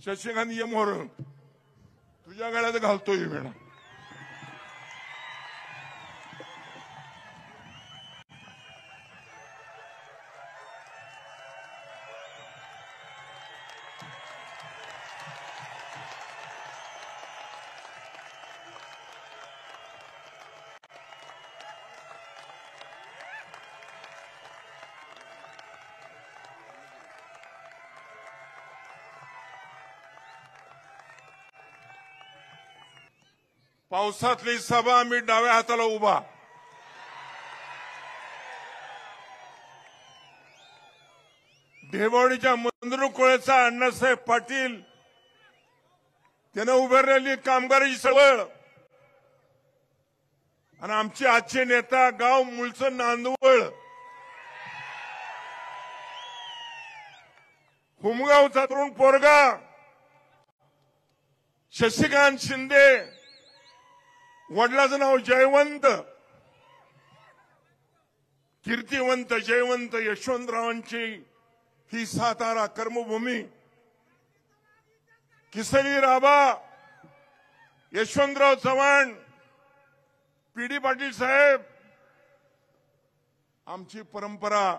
शशिकांत ये मोर तुझ्या गळ्यात घालतोय वेळा. पावसातली सभा मी डाव्या हाताला उभा. ढेबवडीच्या मंद्रुकोळेचा अण्णासाहेब पाटील त्यानं उभारलेली कामगाराची चळवळ आणि आमचे आजचे नेता गाव मूळचं नांदवळ हुमगावचा तरुण पोरगा शशिकांत शिंदे वडिलाचं नाव जयवंत कीर्तिवंत जयवंत यशवंतरावांची ही सातारा कर्मभूमी. किसली राभा यशवंतराव चव्हाण पीडी पाटील साहेब आमची परंपरा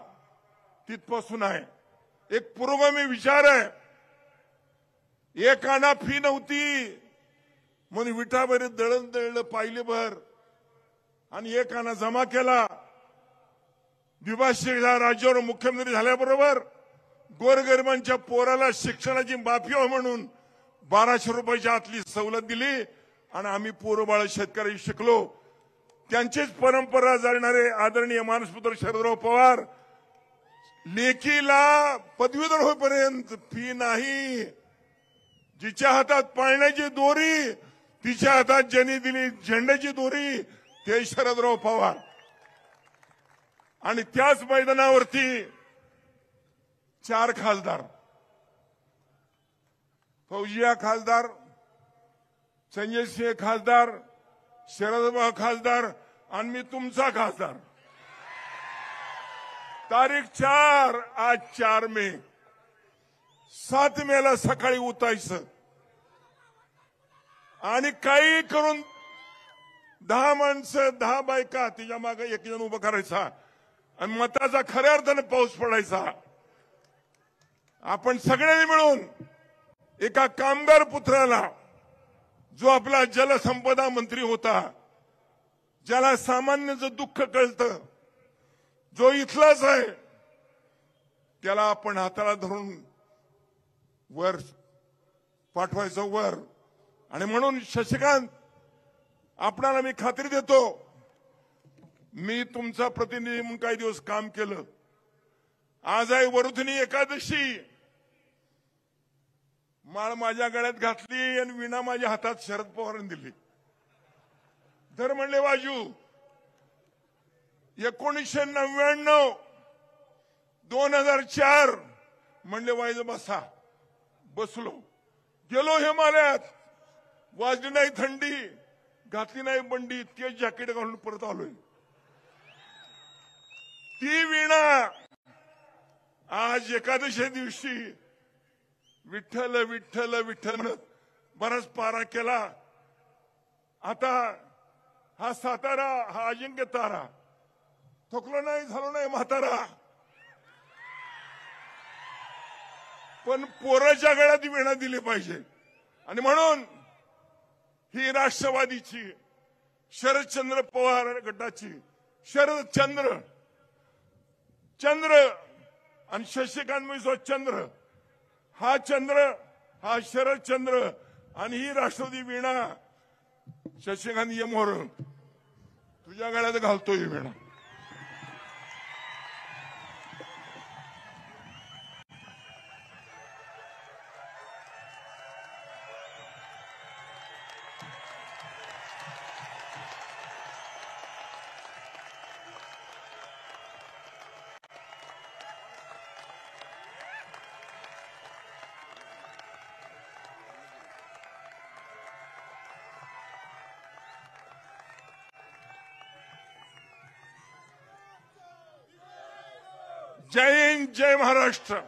तिथपासून आहे. एक पुरोगामी विचार आहे. एक आणा फी नव्हती म्हणून विटाभरीत दळण दळलं पाहिलेभर आणि एक आणा जमा केला. द्विभाषिक राज्यावर मुख्यमंत्री झाल्याबरोबर गोरगरिबांच्या पोराला शिक्षणाची माफी हो म्हणून 1200 रुपयाच्या आतली सवलत दिली आणि आम्ही पोरबाळ शेतकरी शिकलो. त्यांचीच परंपरा जाणणारे आदरणीय मानसपुत्र शरदराव पवार लेकीला पदवीधर होईपर्यंत फी नाही. जिच्या हातात पाळण्याची दोरी तिच्या हातात ज्यांनी दिली झेंड्याची दोरी ते शरदराव पवार. आणि त्याच मैदानावरती 4 खासदार फौजिया खासदार संजय सिंह खासदार शरदराव खासदार आणि मी तुमचा खासदार. तारीख 4 आज 4 मे 7 मेला सकाळी उठायचं आणि काही करून 10 माणसं 10 बायका तिच्या मागे एक जण उभं करायचा आणि मताचा खऱ्या अर्थाने पाऊस पडायचा. आपण सगळ्यांनी मिळून एका कामगार पुत्राला जो आपला जलसंपदा मंत्री होता ज्याला सामान्याचं दुःख कळतं जो इथलाच आहे त्याला आपण हाताला धरून वर पाठवायचं वर. आणि म्हणून शशिकांत आपणाला मी खात्री देतो मी तुमचा प्रतिनिधी म्हणून काही दिवस काम केलं. आज आहे वरुथिनी एकादशी. माळ माझ्या गळ्यात घातली आणि विणा माझ्या हातात शरद पवारांनी दिली. धर म्हणले वाजू. 1999 2004 म्हणले वाजू बसा. बसलो. गेलो हिमालयात. वाजली नाही थंडी घातली नाही बंडी तेच जॅकेट घालून परत आलोय. ती वीणा आज एकादशी दिवशी विठ्ठल विठ्ठल विठ्ठल म्हणत बराच पारा केला. आता हा सातारा हा अजिंक्य तारा थकलो नाही झालो नाही म्हातारा पण पोराच्या गळ्यात वीणा दिली पाहिजे. आणि म्हणून ही राष्ट्रवादीची शरदचंद्र पवार गटाची शरदचंद्र चंद्र आणि शशिकांत मिश्र चंद्र हा चंद्र हा शरदचंद्र आणि ही राष्ट्रवादी वीणा शशिकांत ये मोर तुझ्या गळ्यात घालतोय वीणा. जय हिंद जय महाराष्ट्र.